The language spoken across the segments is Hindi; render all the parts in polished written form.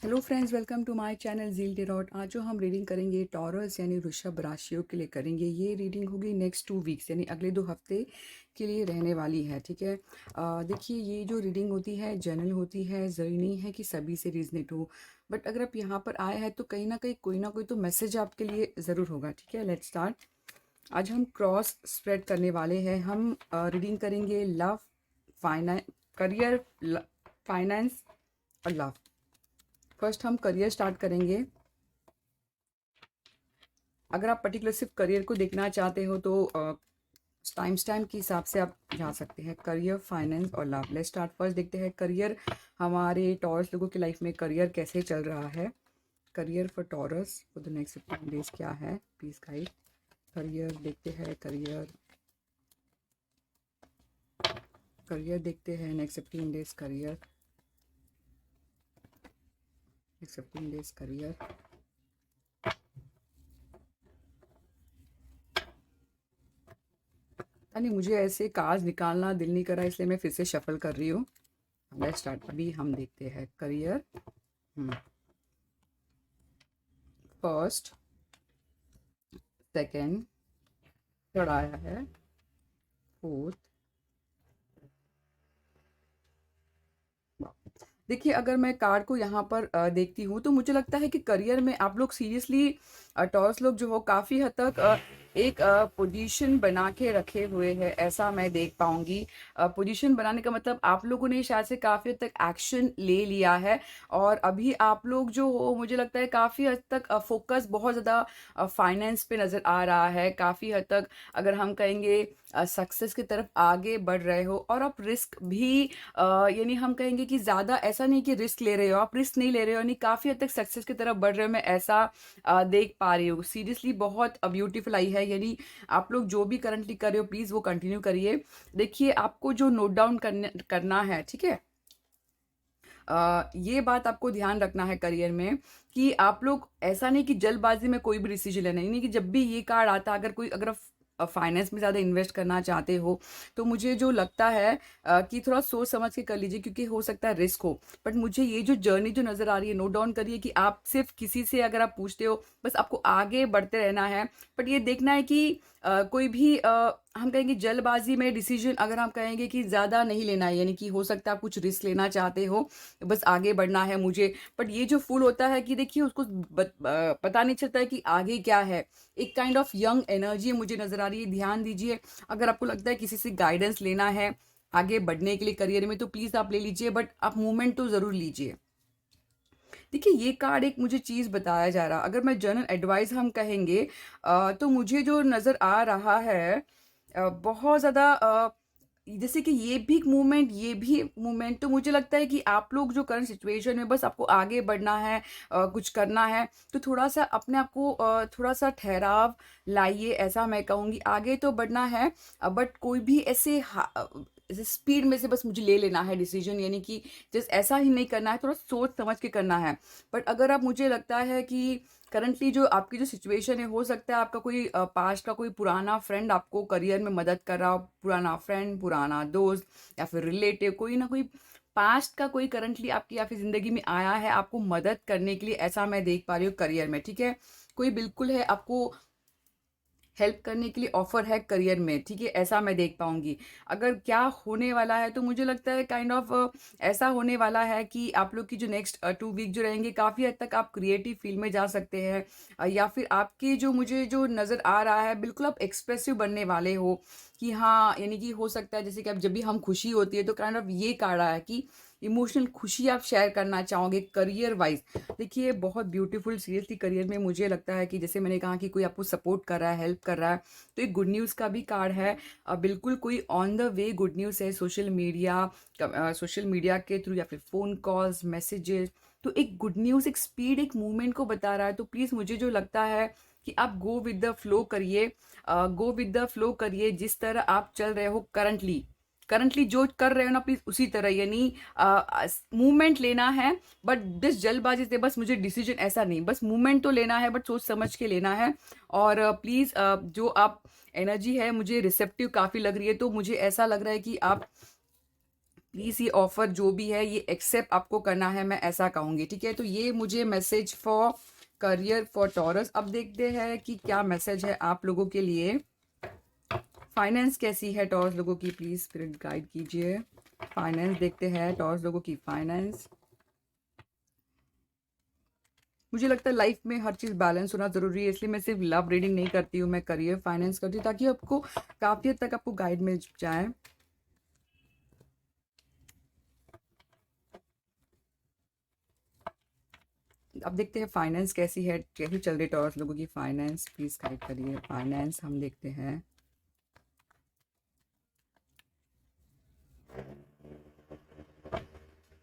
Hello friends, welcome to my channel Zeal Tarot. आज जो हम रीडिंग करेंगे टॉरस यानी वृषभ राशियों के लिए करेंगे। ये रीडिंग होगी नेक्स्ट 2 वीक्स यानी अगले 2 हफ्ते के लिए रहने वाली है। ठीक है। देखिए, ये जो रीडिंग होती है जनरल होती है, ज़रूरी नहीं है कि सभी से रीजनेट हो। बट अगर आप यहाँ पर आए हैं तो कहीं ना कोई तो मैसेज आपके लिए ज़रूर होगा। ठीक है, लेट्स स्टार्ट। आज हम क्रॉस स्प्रेड करने वाले हैं। हम रीडिंग करेंगे लव, फाइनेंस, करियर, फाइनेंस और लव। फर्स्ट हम करियर स्टार्ट करेंगे। अगर आप पर्टिकुलर सिर्फ करियर को देखना चाहते हो तो टाइम स्टैम्प के हिसाब से आप जा सकते हैं। करियर, फाइनेंस और लव। Let's start. फर्स्ट देखते हैं करियर। हमारे टॉरस लोगों की लाइफ में करियर कैसे चल रहा है। Career for taurus for the next 15 days क्या है, प्लीज गाइड। करियर देखते हैं। करियर करियर देखते हैं next 15 days. Career next 15 days career. नहीं, मुझे ऐसे कार्ड्स निकालना दिल नहीं कर रहा, इसलिए मैं फिर से शफल कर रही हूँ। Let's start. अभी हम देखते हैं करियर। फर्स्ट, सेकंड, थर्ड आया है, फोर्थ। देखिए, अगर मैं कार्ड को यहाँ पर देखती हूँ तो मुझे लगता है कि करियर में आप लोग सीरियसली, टॉर्स लोग जो हो काफ़ी हद तक एक पोजीशन बना के रखे हुए हैं, ऐसा मैं देख पाऊंगी। पोजीशन बनाने का मतलब आप लोगों ने शायद से काफ़ी हद तक एक्शन ले लिया है। और अभी आप लोग जो हो, मुझे लगता है काफ़ी हद तक फोकस बहुत ज़्यादा फाइनेंस पे नज़र आ रहा है। काफ़ी हद तक अगर हम कहेंगे सक्सेस की तरफ आगे बढ़ रहे हो। और आप रिस्क भी, यानी हम कहेंगे कि ज़्यादा ऐसा नहीं कि रिस्क ले रहे हो, आप रिस्क नहीं ले रहे हो, यानी काफ़ी हद तक सक्सेस की तरफ बढ़ रहे हो। मैं ऐसा देख पा रही हूँ। सीरियसली बहुत ब्यूटीफुल आई है। यानी आप लोग जो भी करंटली कर रहे हो, प्लीज़ वो कंटिन्यू करिए। देखिए, आपको जो नोट डाउन करना है, ठीक है। ये बात आपको ध्यान रखना है करियर में कि आप लोग ऐसा नहीं कि जल्दबाजी में कोई भी डिसीजन लेना, नहीं कि जब भी ये कार्ड आता है, अगर आप फाइनेंस में ज़्यादा इन्वेस्ट करना चाहते हो तो मुझे जो लगता है कि थोड़ा सोच समझ के कर लीजिए, क्योंकि हो सकता है रिस्क हो। बट मुझे ये जो जर्नी जो नज़र आ रही है, नोट डाउन करिए कि आप सिर्फ किसी से अगर आप पूछते हो, बस आपको आगे बढ़ते रहना है। बट ये देखना है कि कोई भी हम कहेंगे जल्दबाजी में डिसीजन, अगर हम कहेंगे कि ज़्यादा नहीं लेना है, यानी कि हो सकता है आप कुछ रिस्क लेना चाहते हो, बस आगे बढ़ना है मुझे। बट ये जो फूल होता है कि देखिए उसको पता नहीं चलता है कि आगे क्या है। एक काइंड ऑफ यंग एनर्जी मुझे नजर आ रही है। ध्यान दीजिए, अगर आपको लगता है किसी से गाइडेंस लेना है आगे बढ़ने के लिए करियर में, तो प्लीज आप ले लीजिए, बट आप मूवमेंट तो जरूर लीजिए। देखिए, ये कार्ड एक मुझे चीज बताया जा रहा, अगर मैं जनरल एडवाइस हम कहेंगे तो मुझे जो नजर आ रहा है बहुत ज्यादा जैसे कि ये भी मूवमेंट, तो मुझे लगता है कि आप लोग जो करंट सिचुएशन में, बस आपको आगे बढ़ना है, कुछ करना है, तो थोड़ा सा अपने आप को थोड़ा सा ठहराव लाइए, ऐसा मैं कहूँगी। आगे तो बढ़ना है, बट कोई भी ऐसे स्पीड में से बस मुझे ले लेना है डिसीजन, यानी कि जस्ट ऐसा ही नहीं करना है, थोड़ा सोच समझ के करना है। बट अगर आप, मुझे लगता है कि करंटली जो आपकी जो सिचुएशन है, हो सकता है आपका कोई पास्ट का कोई पुराना फ्रेंड आपको करियर में मदद कर रहा हो। पुराना फ्रेंड, पुराना दोस्त, या फिर रिलेटिव, कोई ना कोई पास्ट का कोई करंटली आपकी या फिर जिंदगी में आया है आपको मदद करने के लिए, ऐसा मैं देख पा रही हूँ करियर में। ठीक है, कोई बिल्कुल है आपको हेल्प करने के लिए ऑफर है करियर में, ठीक है, ऐसा मैं देख पाऊंगी। अगर क्या होने वाला है तो मुझे लगता है काइंड ऑफ ऐसा होने वाला है कि आप लोग की जो नेक्स्ट 2 वीक जो रहेंगे, काफ़ी हद तक आप क्रिएटिव फील्ड में जा सकते हैं। या फिर आपके जो, मुझे जो नज़र आ रहा है, बिल्कुल आप एक्सप्रेसिव बनने वाले हो। कि हाँ, यानी कि हो सकता है जैसे कि अब जब भी हम खुशी होती है तो काइंड ऑफ ये कार्ड आया है कि इमोशनल खुशी आप शेयर करना चाहोगे करियर वाइज। देखिए, बहुत ब्यूटीफुल, सीरियसली करियर में मुझे लगता है कि जैसे मैंने कहा कि कोई आपको सपोर्ट कर रहा है, हेल्प कर रहा है, तो एक गुड न्यूज़ का भी कार्ड है। बिल्कुल कोई on the way good news है, सोशल मीडिया के थ्रू या फिर फ़ोन कॉल्स, मैसेजेस। तो एक गुड न्यूज़, एक स्पीड, एक मूवमेंट को बता रहा है। तो प्लीज़, मुझे जो लगता है कि आप गो विद द फ्लो करिए। गो विद द फ्लो करिए, जिस तरह आप चल रहे हो करंटली, जो कर रहे हो ना, प्लीज उसी तरह, यानी मूवमेंट लेना है। बट जिस जल्दबाजी से बस मुझे डिसीजन, ऐसा नहीं, बस मूवमेंट तो लेना है, बट सोच समझ के लेना है। और प्लीज, जो आप एनर्जी है मुझे रिसेप्टिव काफी लग रही है, तो मुझे ऐसा लग रहा है कि आप प्लीज़ ये ऑफ़र जो भी है ये एक्सेप्ट आपको करना है, मैं ऐसा कहूँगी, ठीक है। तो ये मुझे message for career for taurus. अब देखते हैं कि क्या मैसेज है आप लोगों के लिए। फाइनेंस कैसी है टॉरस लोगों की, प्लीज़ स्पिरिट गाइड कीजिए। फाइनेंस देखते हैं टॉरस लोगों की फाइनेंस। मुझे लगता है लाइफ में हर चीज़ बैलेंस होना ज़रूरी है, इसलिए मैं सिर्फ लव रीडिंग नहीं करती हूँ, मैं करियर फाइनेंस करती हूँ, ताकि आपको काफ़ी हद तक आपको गाइड मिल जाए। अब देखते हैं फाइनेंस कैसी है, कैसी चल रही है टॉरस लोगों की फाइनेंस, प्लीज़ गाइड करिए। फाइनेंस हम देखते हैं।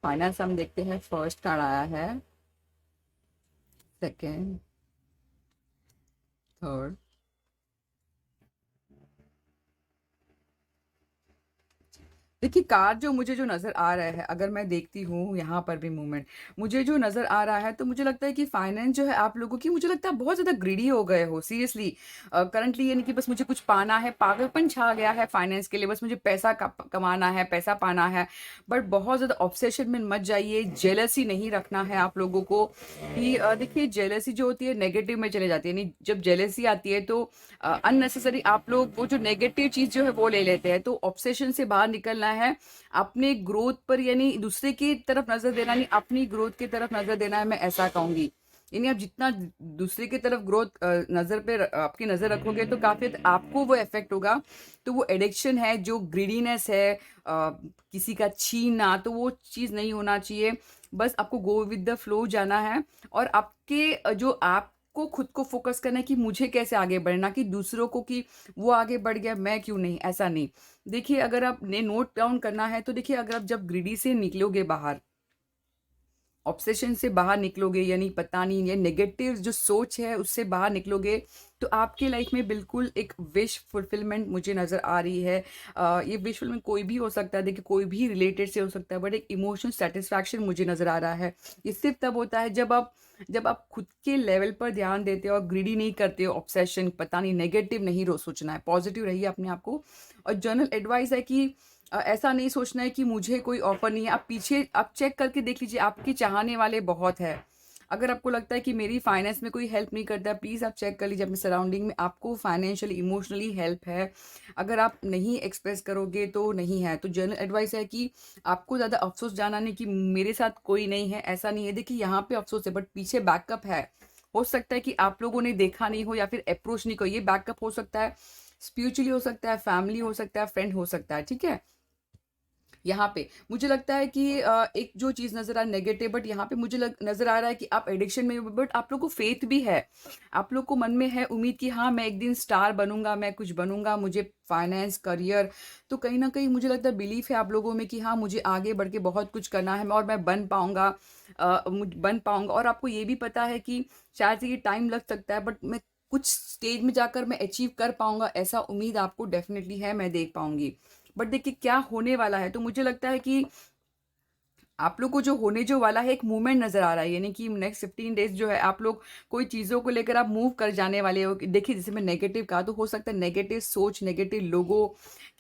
फाइनेंस हम देखते हैं, फर्स्ट कार्ड आया है, सेकेंड, थर्ड, देखिए कार्ड जो मुझे जो नज़र आ रहा है, अगर मैं देखती हूँ यहाँ पर भी मूवमेंट, मुझे जो नज़र आ रहा है, तो मुझे लगता है कि फाइनेंस जो है आप लोगों की, मुझे लगता है बहुत ज़्यादा ग्रीडी हो गए हो सीरियसली। करंटली यानी कि बस मुझे कुछ पाना है, पागलपन छा गया है फाइनेंस के लिए, बस मुझे पैसा कमाना है, पैसा पाना है। बट बहुत ज़्यादा ऑब्सेशन में मत जाइए, जेलसी नहीं रखना है आप लोगों को कि देखिए जेलसी जो होती है नेगेटिव में चले जाती है, यानी जब जेलसी आती है तो अननेसेसरी आप लोग वो जो नेगेटिव चीज़ जो है वो ले लेते हैं। तो ऑब्सेशन से बाहर निकलना है, अपने ग्रोथ पर, यानी दूसरे की तरफ नज़र देना नहीं, अपनी ग्रोथ की तरफ नज़र देना है, मैं ऐसा कहूँगी। यानी आप जितना दूसरे की तरफ ग्रोथ नज़र पे आपकी नज़र रखोगे तो काफ़ी आपको वो इफेक्ट होगा। तो वो एडिक्शन है, जो ग्रीडीनेस है, किसी का छीनना, तो वो चीज़ नहीं होना चाहिए। बस आपको गो विद द फ्लो जाना है, और आपके जो आपको खुद को फोकस करना है कि मुझे कैसे आगे बढ़ना, कि दूसरों को कि वो आगे बढ़ गया मैं क्यों नहीं, ऐसा नहीं। देखिए अगर आपने नोट डाउन करना है तो देखिए, अगर आप जब ग्रीडी से निकलोगे बाहर, ऑब्सेशन से बाहर निकलोगे, यानी पता नहीं ये नेगेटिव जो सोच है उससे बाहर निकलोगे, तो आपके लाइफ में बिल्कुल एक विश फुलफिलमेंट मुझे नज़र आ रही है। ये विश फुलफिलमेंट कोई भी हो सकता है, देखिए कोई भी रिलेटेड से हो सकता है, बट एक इमोशनल सेटिस्फैक्शन मुझे नज़र आ रहा है। ये सिर्फ तब होता है जब आप खुद के लेवल पर ध्यान देते हो और ग्रीडी नहीं करते हो, ऑब्सेशन पता नहीं नेगेटिव नहीं सोचना है, पॉजिटिव रहिए अपने आप को। और जर्नल एडवाइस है कि ऐसा नहीं सोचना है कि मुझे कोई ऑफर नहीं है, आप पीछे आप चेक करके देख लीजिए, आपके चाहने वाले बहुत है। अगर आपको लगता है कि मेरी फाइनेंस में कोई हेल्प नहीं करता है, प्लीज़ आप चेक कर लीजिए अपने सराउंडिंग में आपको फाइनेंशियली इमोशनली हेल्प है। अगर आप नहीं एक्सप्रेस करोगे तो नहीं है। तो जनरल एडवाइस है कि आपको ज़्यादा अफसोस जाना नहीं कि मेरे साथ कोई नहीं है, ऐसा नहीं है। देखिए यहाँ पे अफसोस है, बट पीछे बैकअप है। हो सकता है कि आप लोगों ने देखा नहीं हो या फिर अप्रोच नहीं करो, ये बैकअप हो सकता है, स्पिरिचुअली हो सकता है, फैमिली हो सकता है, फ्रेंड हो सकता है, ठीक है। यहाँ पे मुझे लगता है कि एक जो चीज़ नज़र आ नेगेटिव, बट यहाँ पे मुझे नज़र आ रहा है कि आप एडिक्शन में, बट आप लोग को फेथ भी है, आप लोग को मन में है उम्मीद कि हाँ मैं एक दिन स्टार बनूंगा, मैं कुछ बनूंगा, मुझे फाइनेंस करियर, तो कहीं ना कहीं मुझे लगता है बिलीफ है आप लोगों में कि हाँ मुझे आगे बढ़ के बहुत कुछ करना है और मैं बन पाऊंगा, बन पाऊंगा। और आपको ये भी पता है कि शायद से ये टाइम लग सकता है, बट मैं कुछ स्टेज में जाकर मैं अचीव कर पाऊंगा, ऐसा उम्मीद आपको डेफिनेटली है, मैं देख पाऊंगी। बट देखिए क्या होने वाला है, तो मुझे लगता है कि आप लोग को जो होने जो वाला है एक मूवमेंट नजर आ रहा है, यानी कि नेक्स्ट 15 डेज जो है आप लोग कोई चीज़ों को लेकर आप मूव कर जाने वाले हो। देखिए जैसे मैं नेगेटिव कहा, तो हो सकता है नेगेटिव सोच, नेगेटिव लोगों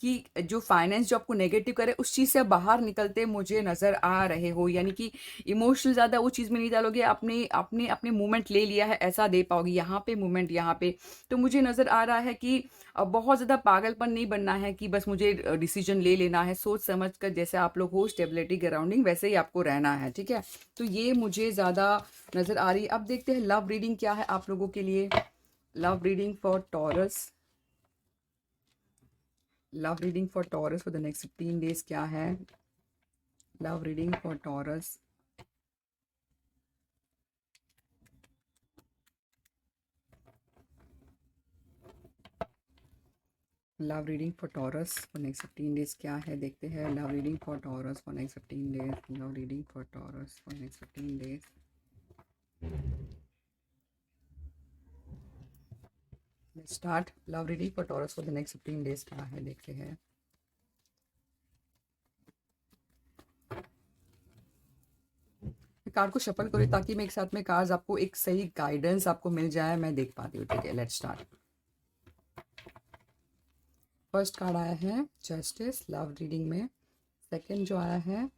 की जो फाइनेंस जो आपको नेगेटिव करे, उस चीज़ से बाहर निकलते मुझे नज़र आ रहे हो, यानी कि इमोशनल ज़्यादा उस चीज़ में नहीं डालोगे, अपने अपने अपने मूवमेंट ले लिया है ऐसा दे पाओगे यहाँ पे मूवमेंट यहाँ पे। तो मुझे नज़र आ रहा है कि बहुत ज़्यादा पागलपन नहीं बनना है कि बस मुझे डिसीजन ले लेना है, सोच समझ कर, जैसे आप लोग हो स्टेबिलिटी के अराउंडिंग वैसे ही आपको रहना है, ठीक है। तो ये मुझे ज़्यादा नज़र आ रही है। अब देखते हैं लव रीडिंग क्या है आप लोगों के लिए। Love reading for taurus, love reading for taurus for the next 15 days क्या है। Love reading for taurus, love reading for taurus for next 15 days क्या है, देखते हैं। Love reading for taurus for next 15 days, love reading for taurus for next 15 days. Let's start. Love reading for taurus for the next 15 days क्या है, देखते हैं। कार्ड को शफल करो ताकि मैं एक साथ में कार्ड्स आपको एक सही गाइडेंस आपको मिल जाए, मैं देख पाती हूँ, ठीक है। Let's start. फर्स्ट कार्ड आया है जस्टिस लव रीडिंग में। सेकंड जो आया है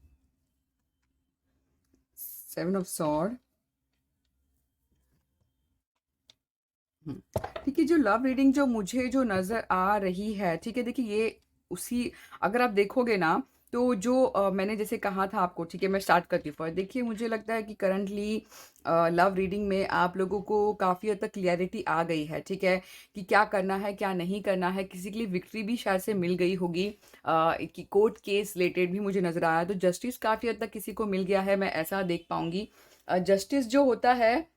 7 ऑफ सॉर्ड। ठीक है, जो लव रीडिंग जो मुझे जो नज़र आ रही है, ठीक है, देखिए ये उसी, अगर आप देखोगे ना, तो जो मैंने जैसे कहा था आपको, ठीक है, मैं स्टार्ट करती हूँ फर्स्ट। देखिए मुझे लगता है कि करंटली लव रीडिंग में आप लोगों को काफ़ी हद तक क्लियरिटी आ गई है, ठीक है, कि क्या करना है क्या नहीं करना है। किसी के लिए विक्ट्री भी शायद से मिल गई होगी, कि कोर्ट केस रिलेटेड भी मुझे नज़र आया, तो जस्टिस काफ़ी हद तक किसी को मिल गया है, मैं ऐसा देख पाऊंगी। जस्टिस जो होता है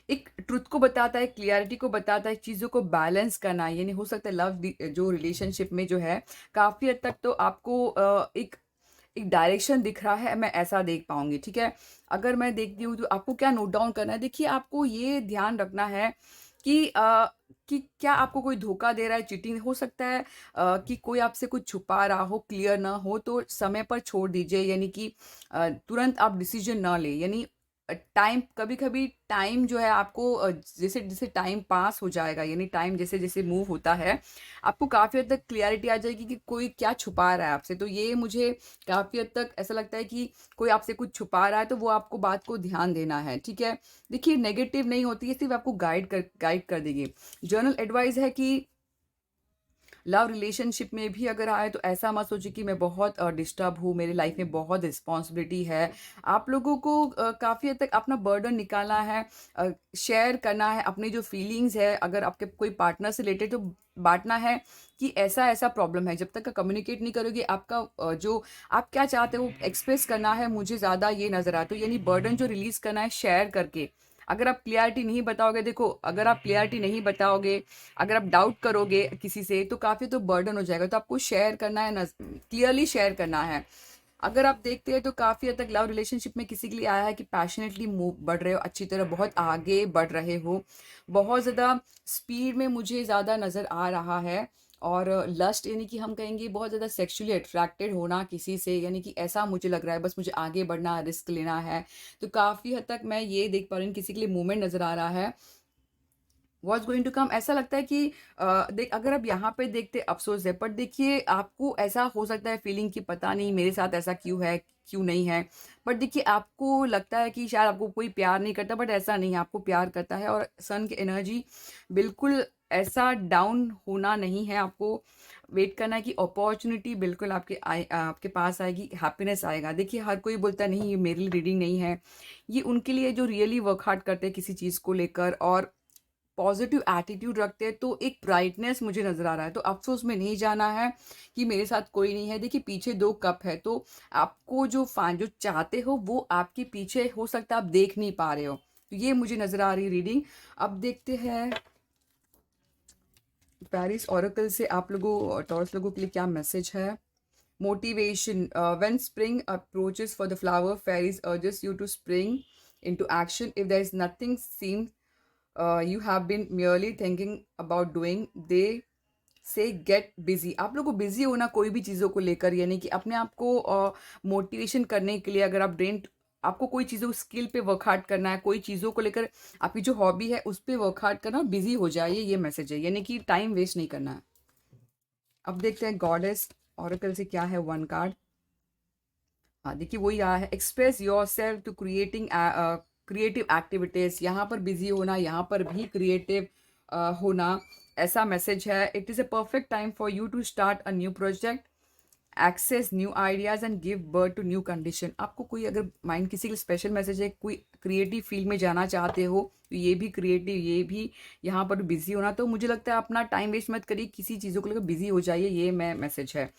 एक ट्रुथ को बताता है, क्लियरिटी को बताता है, चीज़ों को बैलेंस करना है। यानी हो सकता है लव जो रिलेशनशिप में जो है काफ़ी हद तक तो आपको एक एक डायरेक्शन दिख रहा है, मैं ऐसा देख पाऊंगी, ठीक है। अगर मैं देखती हूँ तो आपको क्या नोट डाउन करना है, देखिए आपको ये ध्यान रखना है कि कि क्या आपको कोई धोखा दे रहा है, चीटिंग हो सकता है, कि कोई आपसे कुछ छुपा रहा हो, क्लियर ना हो, तो समय पर छोड़ दीजिए। यानी कि तुरंत आप डिसीजन ना ले। यानी टाइम, कभी कभी टाइम जो है आपको जैसे जैसे टाइम पास हो जाएगा, यानी टाइम जैसे जैसे मूव होता है, आपको काफ़ी हद तक क्लियरिटी आ जाएगी कि कोई क्या छुपा रहा है आपसे। तो ये मुझे काफ़ी हद तक ऐसा लगता है कि कोई आपसे कुछ छुपा रहा है, तो वो आपको बात को ध्यान देना है, ठीक है। देखिए नेगेटिव नहीं होती है, सिर्फ आपको गाइड कर देगी। जर्नल एडवाइस है कि लव रिलेशनशिप में भी अगर आए तो ऐसा मत सोचिए कि मैं बहुत डिस्टर्ब हूँ, मेरी लाइफ में बहुत रिस्पॉन्सिबिलिटी है। आप लोगों को काफ़ी हद तक अपना बर्डन निकालना है, शेयर करना है अपनी जो फीलिंग्स है। अगर आपके कोई पार्टनर से रिलेटेड, तो बांटना है कि ऐसा ऐसा प्रॉब्लम है। जब तक का कम्युनिकेट नहीं करोगे, आपका जो आप क्या चाहते हो एक्सप्रेस करना है, मुझे ज़्यादा ये नज़र आता है। यानी बर्डन जो रिलीज़ करना है शेयर करके। अगर आप क्लियरिटी नहीं बताओगे, देखो अगर आप क्लियरिटी नहीं बताओगे, अगर आप डाउट करोगे किसी से, तो काफ़ी तो बर्डन हो जाएगा। तो आपको शेयर करना है, क्लियरली शेयर करना है। अगर आप देखते हैं तो काफ़ी हद तक लव रिलेशनशिप में किसी के लिए आया है कि पैशनेटली मूव बढ़ रहे हो, अच्छी तरह बहुत आगे बढ़ रहे हो, बहुत ज़्यादा स्पीड में मुझे ज़्यादा नज़र आ रहा है। और लस्ट यानी कि हम कहेंगे बहुत ज़्यादा सेक्सुअली अट्रैक्टेड होना किसी से, यानी कि ऐसा मुझे लग रहा है, बस मुझे आगे बढ़ना, रिस्क लेना है। तो काफ़ी हद तक मैं ये देख पा रही हूँ, किसी के लिए मूवमेंट नज़र आ रहा है, वॉज गोइंग टू कम। ऐसा लगता है कि देख, अगर आप यहाँ पे देखते अफसोस है, पर देखिए आपको ऐसा हो सकता है फीलिंग कि पता नहीं मेरे साथ ऐसा क्यों है, क्यों नहीं है। बट देखिए आपको लगता है कि शायद आपको कोई प्यार नहीं करता, बट ऐसा नहीं है, आपको प्यार करता है। और सन की एनर्जी बिल्कुल ऐसा डाउन होना नहीं है, आपको वेट करना है कि अपॉर्चुनिटी बिल्कुल आपके पास आएगी, हैप्पीनेस आएगा। देखिए हर कोई बोलता नहीं ये मेरे लिए रीडिंग नहीं है, ये उनके लिए जो रियली वर्क हार्ड करते हैं किसी चीज़ को लेकर और पॉजिटिव एटीट्यूड रखते हैं। तो एक ब्राइटनेस मुझे नज़र आ रहा है। तो अफ़सोस में नहीं जाना है कि मेरे साथ कोई नहीं है। देखिए पीछे 2 कप है, तो आपको जो चाहते हो वो आपके पीछे हो सकता है, आप देख नहीं पा रहे हो। तो ये मुझे नज़र आ रही है रीडिंग। अब देखते हैं पेरिस ओरेकल से आप लोगों, टॉरस लोगों के लिए क्या मैसेज है। Motivation, when spring approaches for the flower, fairies urges you to spring into action. If there is nothing seems you have been merely thinking about doing, they say get busy। आप लोग को बिजी होना कोई भी चीज़ों को लेकर, यानी कि अपने आप को मोटिवेशन करने के लिए, अगर आप आपको कोई चीज़ों स्किल पे वर्क हार्ड करना है, कोई चीज़ों को लेकर आपकी जो हॉबी है उस पे वर्क हार्ड करना, बिजी हो जाइए, ये मैसेज है। यानी कि टाइम वेस्ट नहीं करना है। अब देखते हैं गॉडेस ऑरेकल से क्या है वन कार्ड। हाँ देखिए वही आया है, express yourself to creative activities. यहाँ पर बिजी होना, यहाँ पर भी क्रिएटिव होना, ऐसा मैसेज है। It is a perfect time for you to start a new project, access new ideas and give birth to new condition. आपको कोई अगर माइंड किसी के लिए स्पेशल मैसेज है, कोई क्रिएटिव फील्ड में जाना चाहते हो, तो ये भी क्रिएटिव, ये भी यहाँ पर बिजी होना। तो मुझे लगता है अपना टाइम वेस्ट मत करिए, किसी चीज़ों को लेकर बिजी हो जाइए, ये मैं मैसेज है।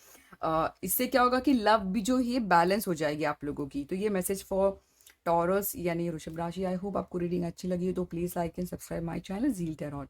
इससे क्या होगा कि लव भी जो है बैलेंस हो जाएगी आप लोगों की। तो ये मैसेज फॉर टॉरस यानी वृषभ राशि। आई होप आपको रीडिंग अच्छी लगी हो, तो please like and subscribe my channel zeal tarot.